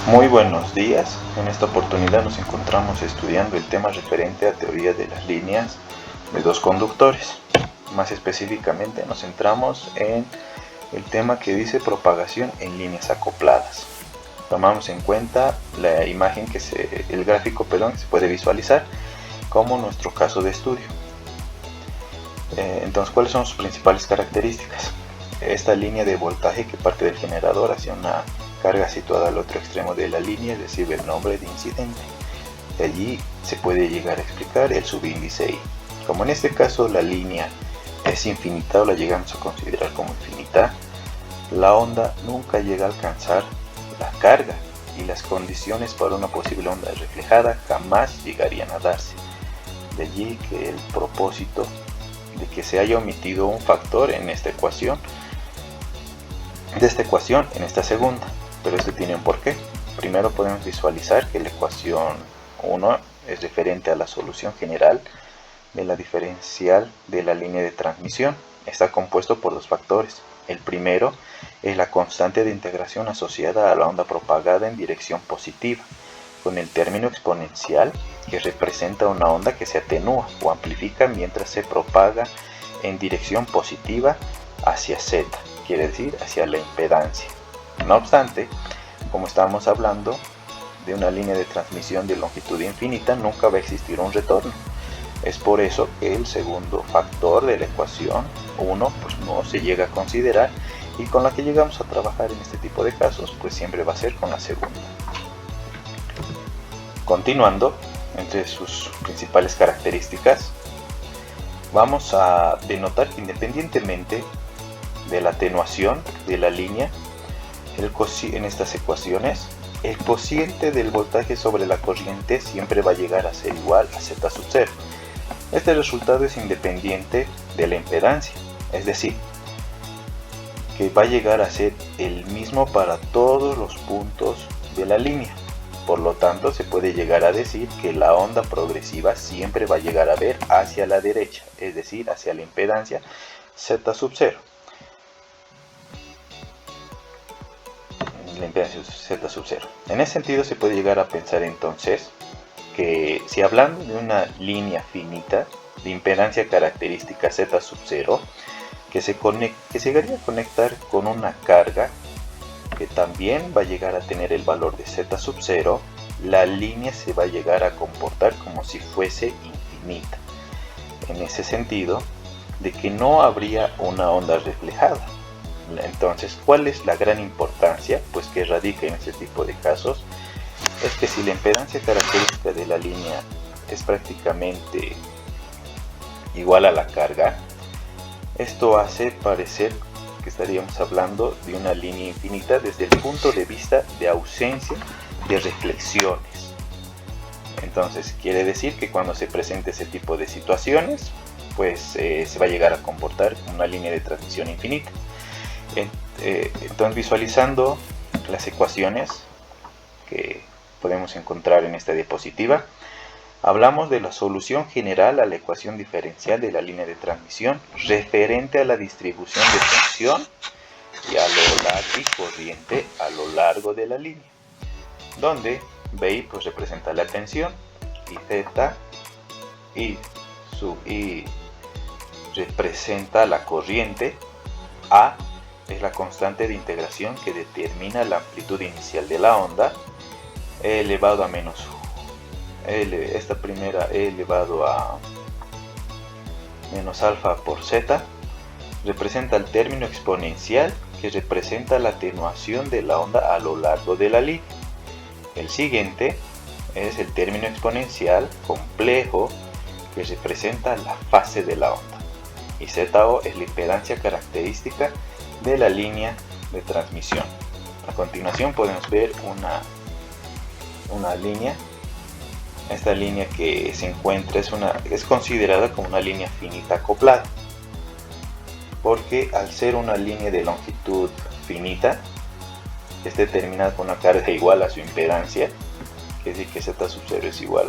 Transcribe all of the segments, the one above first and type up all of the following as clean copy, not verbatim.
Muy buenos días, en esta oportunidad nos encontramos estudiando el tema referente a teoría de las líneas de dos conductores. Más específicamente nos centramos en el tema que dice propagación en líneas acopladas. Tomamos en cuenta la imagen el gráfico que se puede visualizar como nuestro caso de estudio. Entonces, ¿cuáles son sus principales características? Esta línea de voltaje que parte del generador hacia una carga situada al otro extremo de la línea recibe el nombre de incidente. De allí se puede llegar a explicar el subíndice I. Como en este caso la línea es infinita o la llegamos a considerar como infinita, la onda nunca llega a alcanzar la carga y las condiciones para una posible onda reflejada jamás llegarían a darse. De allí que el propósito de que se haya omitido un factor en esta ecuación, en esta segunda, pero esto tiene un porqué. Primero podemos visualizar que la ecuación 1 es referente a la solución general de la diferencial de la línea de transmisión. Está compuesto por dos factores. El primero es la constante de integración asociada a la onda propagada en dirección positiva, con el término exponencial que representa una onda que se atenúa o amplifica mientras se propaga en dirección positiva hacia z, quiere decir hacia la impedancia. No obstante, como estamos hablando de una línea de transmisión de longitud infinita, nunca va a existir un retorno. Es por eso que el segundo factor de la ecuación 1 pues no se llega a considerar, y con la que llegamos a trabajar en este tipo de casos pues siempre va a ser con la segunda. Continuando, entre sus principales características, vamos a denotar que independientemente de la atenuación de la línea, en estas ecuaciones, el cociente del voltaje sobre la corriente siempre va a llegar a ser igual a z sub 0. Este resultado es independiente de la impedancia, es decir, que va a llegar a ser el mismo para todos los puntos de la línea. Por lo tanto, se puede llegar a decir que la onda progresiva siempre va a llegar a ver hacia la derecha, es decir, hacia la impedancia z sub 0. La impedancia z sub 0. En ese sentido se puede llegar a pensar entonces que si hablando de una línea finita de impedancia característica z sub 0, que se llegaría a conectar con una carga que también va a llegar a tener el valor de z sub 0, la línea se va a llegar a comportar como si fuese infinita. En ese sentido, de que no habría una onda reflejada. Entonces, ¿cuál es la gran importancia? Pues que radica en este tipo de casos, es que si la impedancia característica de la línea es prácticamente igual a la carga, esto hace parecer que estaríamos hablando de una línea infinita desde el punto de vista de ausencia de reflexiones. Entonces quiere decir que cuando se presente ese tipo de situaciones, pues se va a llegar a comportar como una línea de transmisión infinita. Entonces, visualizando las ecuaciones que podemos encontrar en esta diapositiva, hablamos de la solución general a la ecuación diferencial de la línea de transmisión referente a la distribución de tensión y corriente a lo largo de la línea, donde BI pues representa la tensión y Z y sub I representa la corriente, A es la constante de integración que determina la amplitud inicial de la onda, E elevado a menos esta primera E elevado a menos alfa por Z representa el término exponencial que representa la atenuación de la onda a lo largo de la línea. El siguiente es el término exponencial complejo que representa la fase de la onda, y ZO es la impedancia característica de la línea de transmisión. A continuación podemos ver una línea. Esta línea que se encuentra es considerada como una línea finita acoplada, porque al ser una línea de longitud finita, es determinada con una carga igual a su impedancia, que es decir que z sub 0 es igual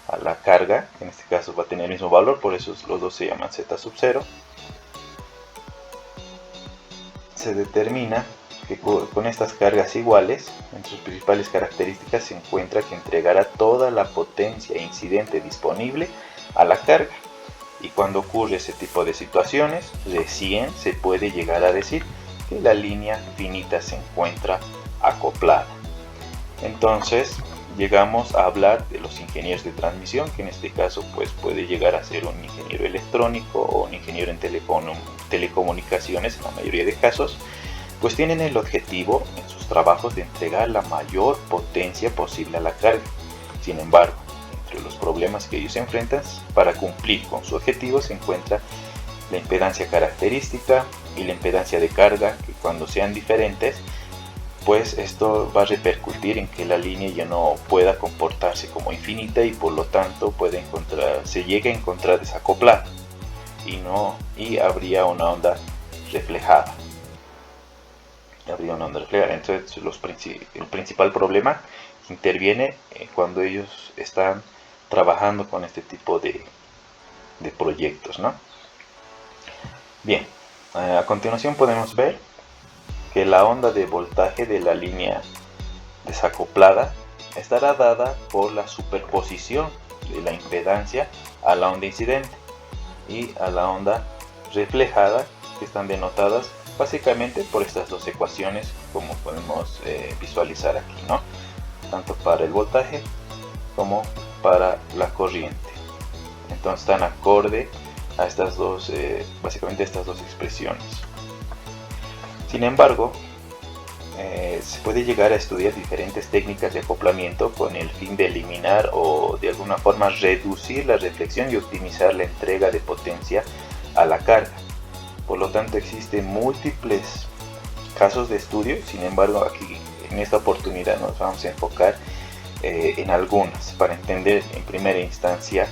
a la carga. En este caso va a tener el mismo valor, por eso los dos se llaman z sub 0. Se determina que con estas cargas iguales, entre sus principales características se encuentra que entregará toda la potencia incidente disponible a la carga. Y cuando ocurre ese tipo de situaciones, recién se puede llegar a decir que la línea finita se encuentra acoplada. Entonces llegamos a hablar de los ingenieros de transmisión, que en este caso pues puede llegar a ser un ingeniero electrónico o un ingeniero en telecomunicaciones en la mayoría de casos, pues tienen el objetivo en sus trabajos de entregar la mayor potencia posible a la carga. Sin embargo, entre los problemas que ellos enfrentan para cumplir con su objetivo se encuentra la impedancia característica y la impedancia de carga, que cuando sean diferentes, pues esto va a repercutir en que la línea ya no pueda comportarse como infinita y por lo tanto se llega a encontrar desacoplada y habría una onda reflejada. Entonces el principal problema interviene cuando ellos están trabajando con este tipo de proyectos, ¿no? Bien, a continuación podemos ver que la onda de voltaje de la línea desacoplada estará dada por la superposición de la impedancia a la onda incidente y a la onda reflejada, que están denotadas básicamente por estas dos ecuaciones, como podemos visualizar aquí, ¿no? Tanto para el voltaje como para la corriente. Entonces están acorde a estas dos, básicamente estas dos expresiones. Sin embargo, se puede llegar a estudiar diferentes técnicas de acoplamiento con el fin de eliminar o de alguna forma reducir la reflexión y optimizar la entrega de potencia a la carga. Por lo tanto, existen múltiples casos de estudio. Sin embargo, aquí en esta oportunidad nos vamos a enfocar en algunas para entender en primera instancia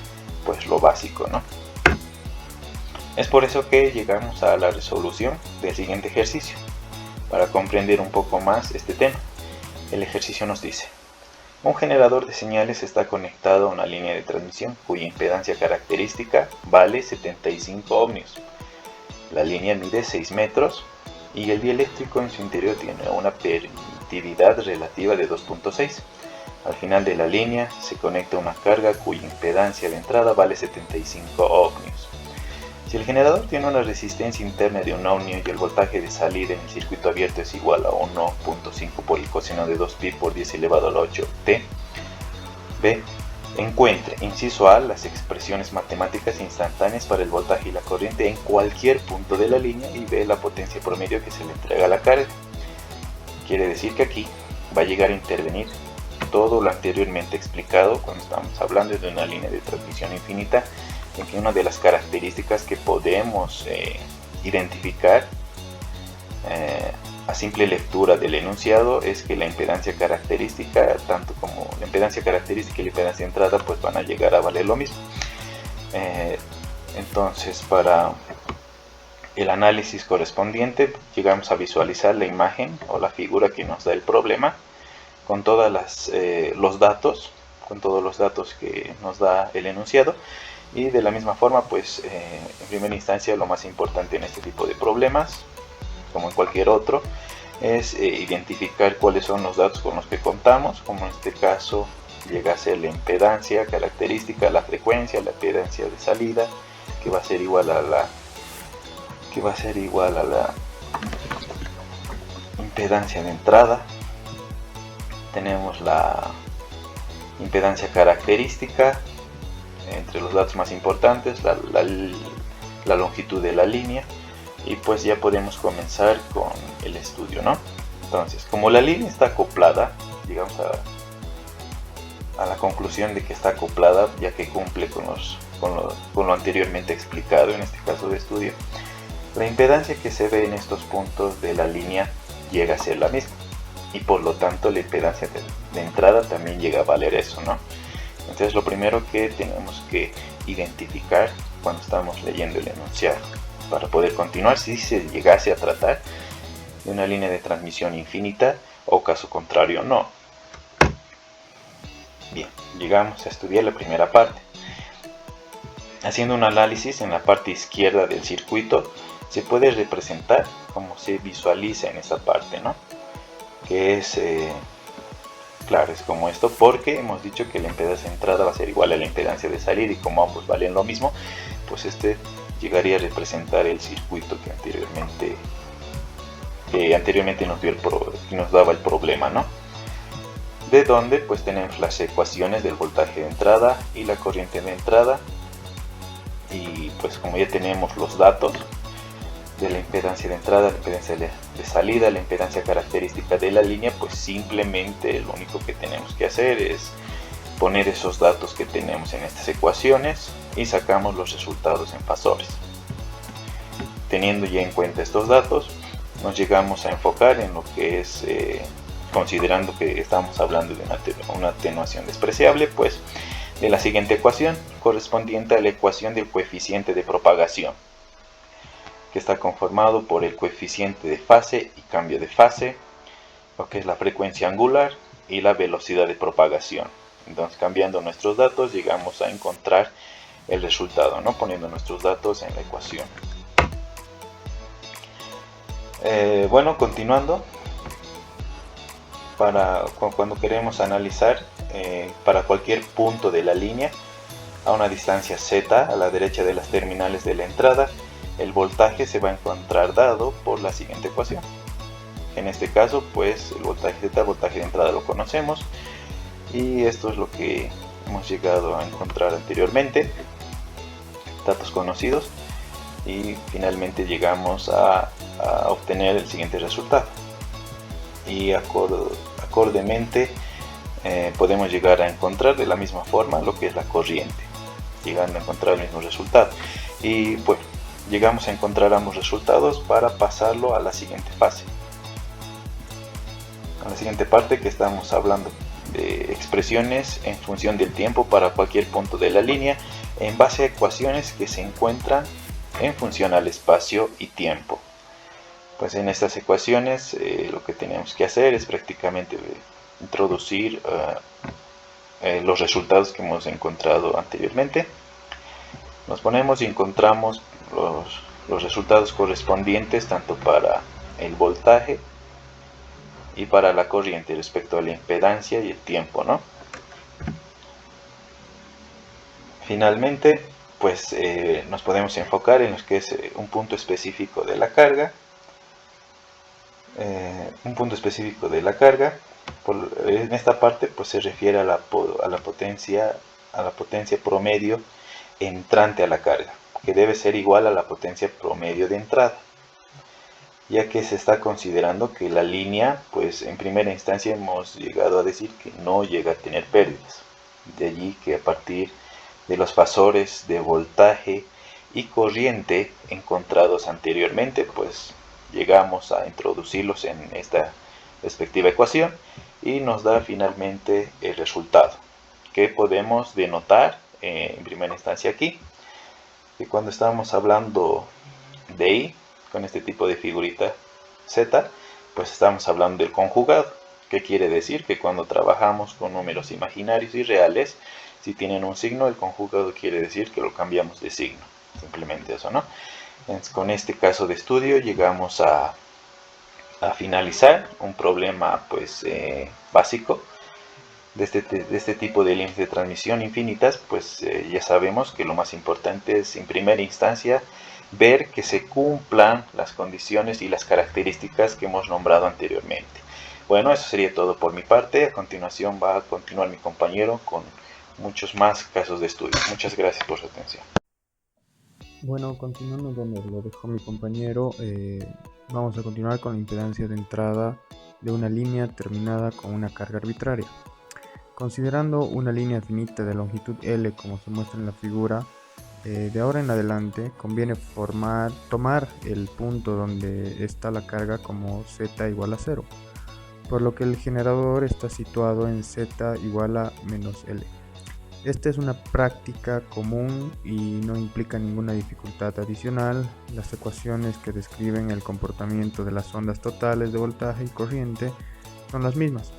pues lo básico, ¿no? Es por eso que llegamos a la resolución del siguiente ejercicio para comprender un poco más este tema. El ejercicio nos dice: un generador de señales está conectado a una línea de transmisión cuya impedancia característica vale 75 ohmios. La línea mide 6 metros y el dieléctrico en su interior tiene una permitividad relativa de 2.6. Al final de la línea se conecta una carga cuya impedancia de entrada vale 75 ohmios. Si el generador tiene una resistencia interna de 1 ohmio y el voltaje de salida en el circuito abierto es igual a 1.5 por el coseno de 2pi por 10 elevado al 8t, B. Encuentre, inciso A, las expresiones matemáticas instantáneas para el voltaje y la corriente en cualquier punto de la línea y B, la potencia promedio que se le entrega a la carga. Quiere decir que aquí va a llegar a intervenir todo lo anteriormente explicado cuando estamos hablando de una línea de transmisión infinita, en que una de las características que podemos identificar a simple lectura del enunciado es que la impedancia característica, tanto como la impedancia característica y la impedancia de entrada, pues van a llegar a valer lo mismo. Entonces, para el análisis correspondiente, llegamos a visualizar la imagen o la figura que nos da el problema con todos los datos que nos da el enunciado. Y de la misma forma, pues en primera instancia lo más importante en este tipo de problemas, como en cualquier otro, es identificar cuáles son los datos con los que contamos, como en este caso llega a ser la impedancia característica, la frecuencia, la impedancia de salida, que va a ser igual a la impedancia de entrada. Tenemos la impedancia característica, entre los datos más importantes, la longitud de la línea, y pues ya podemos comenzar con el estudio, ¿no? Entonces, como la línea está acoplada, llegamos a la conclusión de que está acoplada, ya que cumple con lo anteriormente explicado en este caso de estudio. La impedancia que se ve en estos puntos de la línea llega a ser la misma, y por lo tanto la impedancia de entrada también llega a valer eso, ¿no? Entonces, lo primero que tenemos que identificar cuando estamos leyendo el enunciado para poder continuar, si se llegase a tratar de una línea de transmisión infinita o caso contrario no. Bien, llegamos a estudiar la primera parte. Haciendo un análisis en la parte izquierda del circuito, se puede representar como se visualiza en esta parte, ¿no? que es, claro, es como esto, porque hemos dicho que la impedancia de entrada va a ser igual a la impedancia de salida, y como ambos valen lo mismo, pues este llegaría a representar el circuito que anteriormente nos daba el problema, ¿no? De donde pues tenemos las ecuaciones del voltaje de entrada y la corriente de entrada, y pues como ya tenemos los datos de la impedancia de entrada, la impedancia de salida, la impedancia característica de la línea, pues simplemente lo único que tenemos que hacer es poner esos datos que tenemos en estas ecuaciones y sacamos los resultados en fasores. Teniendo ya en cuenta estos datos, nos llegamos a enfocar en lo que es, considerando que estamos hablando de una atenuación despreciable, pues de la siguiente ecuación, correspondiente a la ecuación del coeficiente de propagación, que está conformado por el coeficiente de fase y cambio de fase, lo que es la frecuencia angular y la velocidad de propagación. Entonces, cambiando nuestros datos, llegamos a encontrar el resultado, ¿no? Poniendo nuestros datos en la ecuación. Bueno, continuando, cuando queremos analizar para cualquier punto de la línea a una distancia z a la derecha de las terminales de la entrada, el voltaje se va a encontrar dado por la siguiente ecuación. En este caso, pues el voltaje z, voltaje de entrada, lo conocemos, y esto es lo que hemos llegado a encontrar anteriormente, datos conocidos, y finalmente llegamos a obtener el siguiente resultado. Y acordemente podemos llegar a encontrar de la misma forma lo que es la corriente, llegando a encontrar el mismo resultado. Y bueno, llegamos a encontrar ambos resultados para pasarlo a la siguiente fase, a la siguiente parte, que estamos hablando de expresiones en función del tiempo para cualquier punto de la línea en base a ecuaciones que se encuentran en función al espacio y tiempo. Pues en estas ecuaciones lo que tenemos que hacer es prácticamente introducir los resultados que hemos encontrado anteriormente. Nos ponemos y encontramos los resultados correspondientes tanto para el voltaje y para la corriente respecto a la impedancia y el tiempo, ¿no? Finalmente, pues nos podemos enfocar en lo que es un punto específico de la carga. En esta parte pues se refiere a la potencia promedio entrante a la carga, que debe ser igual a la potencia promedio de entrada, ya que se está considerando que la línea, pues en primera instancia hemos llegado a decir que no llega a tener pérdidas. De allí que a partir de los fasores de voltaje y corriente encontrados anteriormente, pues llegamos a introducirlos en esta respectiva ecuación y nos da finalmente el resultado, que podemos denotar en primera instancia aquí, que cuando estamos hablando de I, con este tipo de figurita Z, pues estamos hablando del conjugado, que quiere decir que cuando trabajamos con números imaginarios y reales, si tienen un signo, el conjugado quiere decir que lo cambiamos de signo, simplemente eso, ¿no? Entonces, con este caso de estudio llegamos a finalizar un problema pues básico de este tipo de líneas de transmisión infinitas. Pues ya sabemos que lo más importante es en primera instancia ver que se cumplan las condiciones y las características que hemos nombrado anteriormente. Bueno, eso sería todo por mi parte. A continuación va a continuar mi compañero con muchos más casos de estudio. Muchas gracias por su atención. Bueno, continuando donde lo dejó mi compañero, vamos a continuar con la impedancia de entrada de una línea terminada con una carga arbitraria. Considerando una línea finita de longitud L como se muestra en la figura, de ahora en adelante conviene tomar el punto donde está la carga como z igual a 0, por lo que el generador está situado en z igual a menos L. Esta es una práctica común y no implica ninguna dificultad adicional. Las ecuaciones que describen el comportamiento de las ondas totales de voltaje y corriente son las mismas,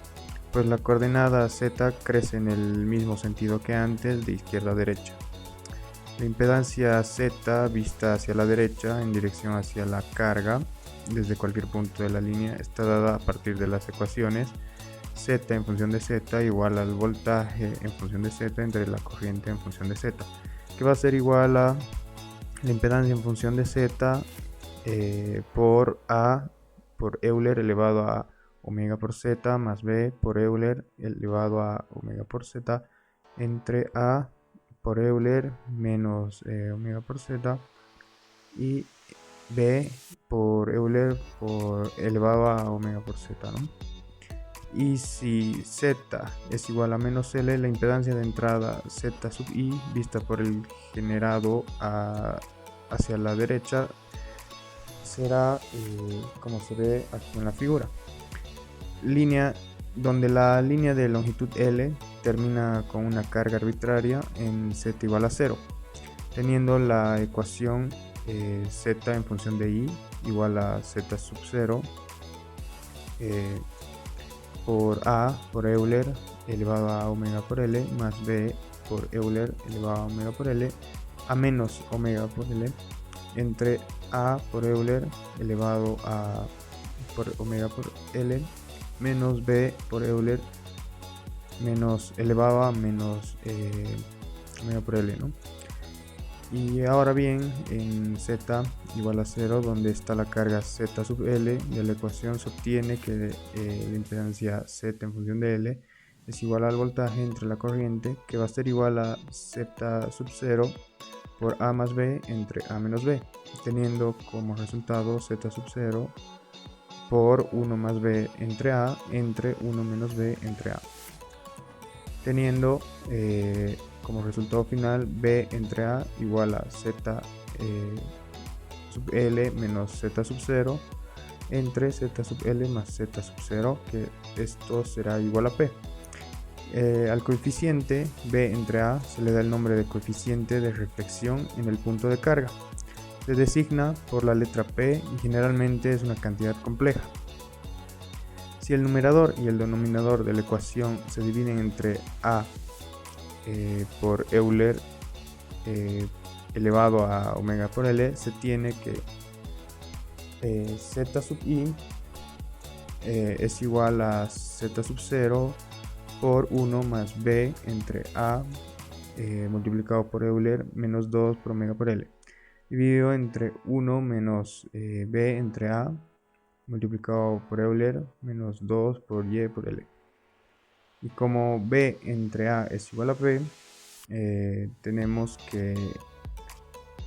pues la coordenada z crece en el mismo sentido que antes, de izquierda a derecha. La impedancia z vista hacia la derecha en dirección hacia la carga desde cualquier punto de la línea está dada a partir de las ecuaciones Z en función de Z igual al voltaje en función de Z entre la corriente en función de Z, que va a ser igual a la impedancia en función de Z por A por Euler elevado a omega por Z más B por Euler elevado a omega por Z entre A por Euler menos omega por Z y B por Euler por elevado a omega por Z, ¿no? Y si Z es igual a menos L, la impedancia de entrada Z sub I vista por el generado hacia la derecha será como se ve aquí en la figura, donde la línea de longitud L termina con una carga arbitraria en Z igual a 0, teniendo la ecuación Z en función de I igual a Z sub 0 por A por Euler elevado a omega por L más B por Euler elevado a omega por L a menos omega por L entre A por Euler elevado a por omega por L menos B por Euler menos elevado a menos omega por L, ¿no? Y ahora bien, en Z igual a 0, donde está la carga Z sub L, de la ecuación se obtiene que la impedancia Z en función de L es igual al voltaje entre la corriente, que va a ser igual a Z sub 0 por A más B entre A menos B, teniendo como resultado Z sub 0 por 1 más B entre A entre 1 menos B entre A, teniendo como resultado final B entre A igual a Z sub L menos Z sub 0 entre Z sub L más Z sub 0, que esto será igual a P. Al coeficiente B entre A se le da el nombre de coeficiente de reflexión en el punto de carga. Se designa por la letra P y generalmente es una cantidad compleja. Si el numerador y el denominador de la ecuación se dividen entre A por Euler elevado a omega por L, se tiene que Z sub I es igual a Z sub 0 por 1 más B entre A multiplicado por Euler menos 2 por omega por L, dividido entre 1 menos B entre A multiplicado por Euler menos 2 por Y por L. Y como B entre A es igual a P, tenemos que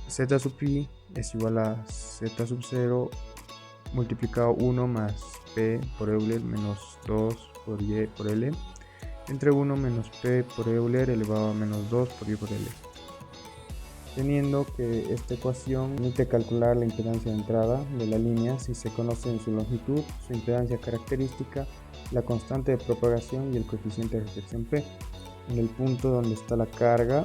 Z sub I es igual a Z sub 0 multiplicado 1 más P por Euler menos 2 por Y por L entre 1 menos P por Euler elevado a menos 2 por Y por L. Teniendo que esta ecuación permite calcular la impedancia de entrada de la línea si se conocen su longitud, su impedancia característica, la constante de propagación y el coeficiente de reflexión P. En el punto donde está la carga,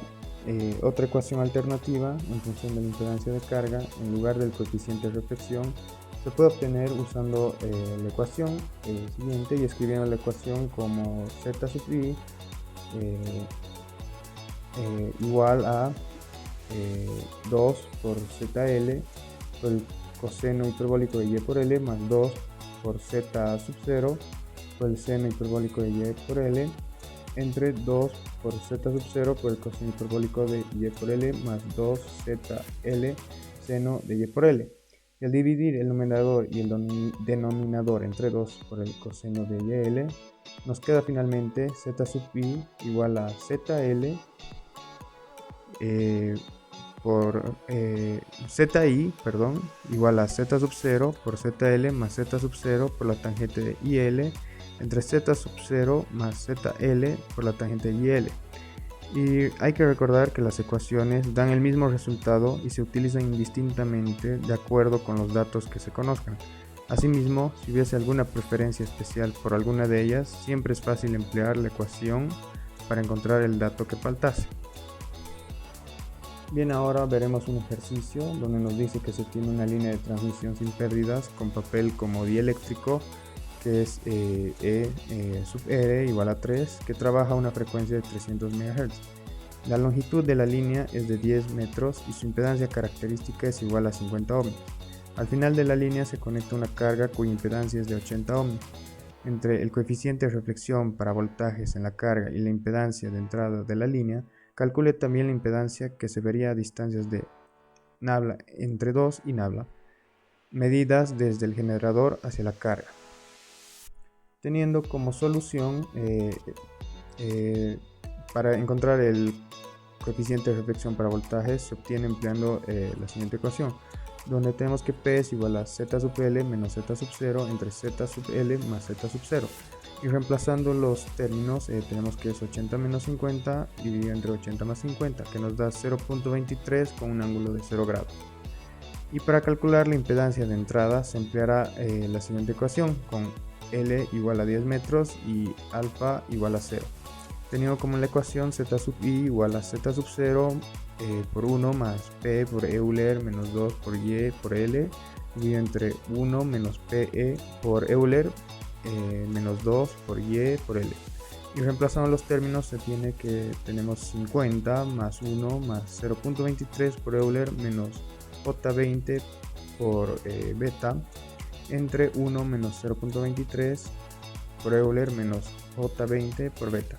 otra ecuación alternativa en función de la impedancia de carga en lugar del coeficiente de reflexión se puede obtener usando la ecuación siguiente y escribiendo la ecuación como Z sub I igual a 2 por ZL por el coseno hiperbólico de Y por L más 2 por Z sub 0 por el seno hiperbólico de Y por L entre 2 por Z sub 0 por el coseno hiperbólico de Y por L más 2 ZL seno de Y por L. Y al dividir el numerador y el denominador entre 2 por el coseno de YL, nos queda finalmente Z sub I igual a ZL por ZI, igual a Z sub 0 por ZL más Z sub 0 por la tangente de IL entre Z sub 0 más ZL por la tangente de IL. Y hay que recordar que las ecuaciones dan el mismo resultado y se utilizan indistintamente de acuerdo con los datos que se conozcan. Asimismo, si hubiese alguna preferencia especial por alguna de ellas, siempre es fácil emplear la ecuación para encontrar el dato que faltase. Bien, ahora veremos un ejercicio donde nos dice que se tiene una línea de transmisión sin pérdidas con papel como dieléctrico, que es E sub R igual a 3, que trabaja a una frecuencia de 300 MHz. La longitud de la línea es de 10 metros y su impedancia característica es igual a 50 ohms. Al final de la línea se conecta una carga cuya impedancia es de 80 ohms. Entre el coeficiente de reflexión para voltajes en la carga y la impedancia de entrada de la línea, calcule también la impedancia que se vería a distancias de nabla entre 2 y nabla, medidas desde el generador hacia la carga. Teniendo como solución para encontrar el coeficiente de reflexión para voltajes se obtiene empleando la siguiente ecuación, donde tenemos que P es igual a Z sub L menos Z sub 0 entre Z sub L más Z sub 0. Y reemplazando los términos tenemos que es 80 menos 50 dividido entre 80 más 50, que nos da 0.23 con un ángulo de 0 grados. Y para calcular la impedancia de entrada se empleará la siguiente ecuación, con L igual a 10 metros y alfa igual a 0. Teniendo como la ecuación Z sub I igual a Z sub 0 por 1 más P por Euler menos 2 por Y por L dividido entre 1 menos PE por Euler menos 2 por Y por L. Y reemplazando los términos se tiene que tenemos 50 más 1 más 0.23 por Euler menos J20 por beta entre 1 menos 0.23 por Euler menos J20 por beta.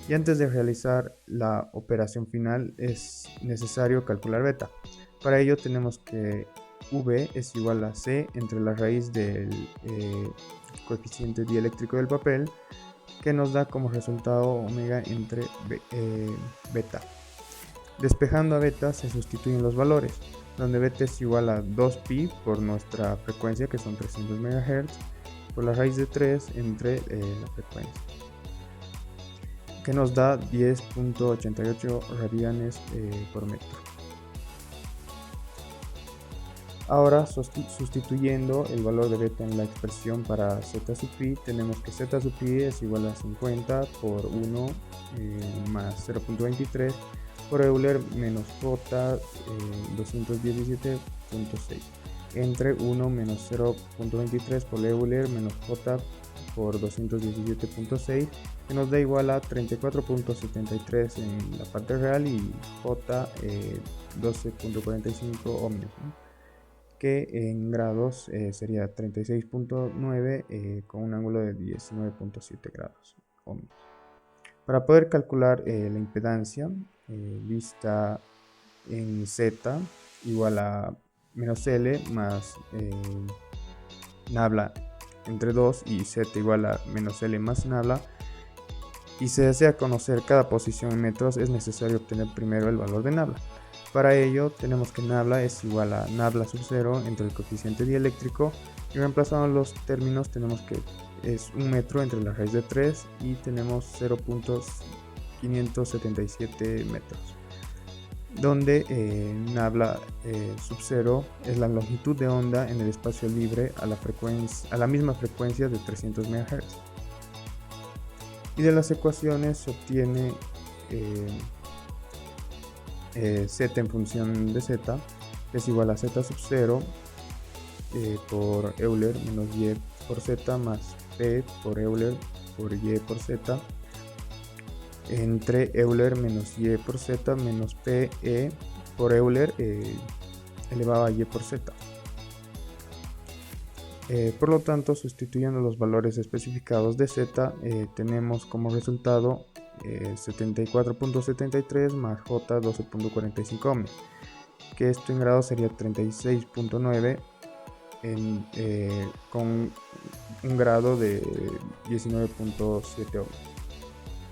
Y antes de realizar la operación final es necesario calcular beta. Para ello tenemos que V es igual a C entre la raíz del coeficiente dieléctrico del papel, que nos da como resultado omega entre beta. Despejando a beta se sustituyen los valores, donde beta es igual a 2pi por nuestra frecuencia, que son 300 MHz, por la raíz de 3 entre la frecuencia, que nos da 10.88 radianes por metro. Ahora, sustituyendo el valor de beta en la expresión para z sub pi, tenemos que z sub pi es igual a 50 por 1 más 0.23 por Euler menos J 217.6 entre 1 menos 0.23 por Euler menos J por 217.6, que nos da igual a 34.73 en la parte real y J 12.45 ohmios, ¿no? Que en grados sería 36.9 con un ángulo de 19.7 grados ohmios. Para poder calcular la impedancia vista en Z igual a menos L más nabla entre 2 y Z igual a menos L más nabla, y se desea conocer cada posición en metros, es necesario obtener primero el valor de nabla. Para ello tenemos que nabla es igual a nabla sub 0 entre el coeficiente dieléctrico, y reemplazando los términos tenemos que es 1 metro entre la raíz de 3 y tenemos 0.577 metros, donde nabla sub 0 es la longitud de onda en el espacio libre a la misma frecuencia de 300 MHz. Y de las ecuaciones se obtiene z en función de z es igual a z sub 0 por Euler menos y por z más p por Euler por y por z entre Euler menos y por z menos pe por Euler elevado a y por z. Por lo tanto, sustituyendo los valores especificados de z, tenemos como resultado 74.73 más J 12.45 ohmios, que esto en grados sería 36.9 con un grado de 19.7 ohmios.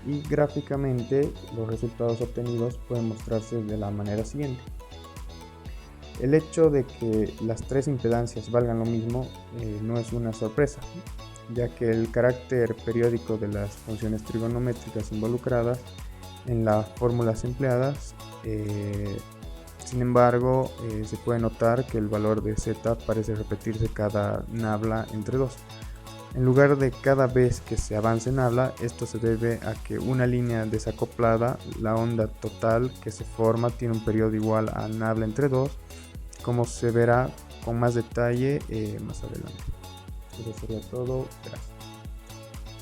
Y gráficamente los resultados obtenidos pueden mostrarse de la manera siguiente. El hecho de que las tres impedancias valgan lo mismo no es una sorpresa, ya que el carácter periódico de las funciones trigonométricas involucradas en las fórmulas empleadas, sin embargo, se puede notar que el valor de z parece repetirse cada nabla entre 2. En lugar de cada vez que se avance en nabla, esto se debe a que una línea desacoplada, la onda total que se forma, tiene un periodo igual a nabla entre 2, como se verá con más detalle más adelante. Eso sería todo. Gracias.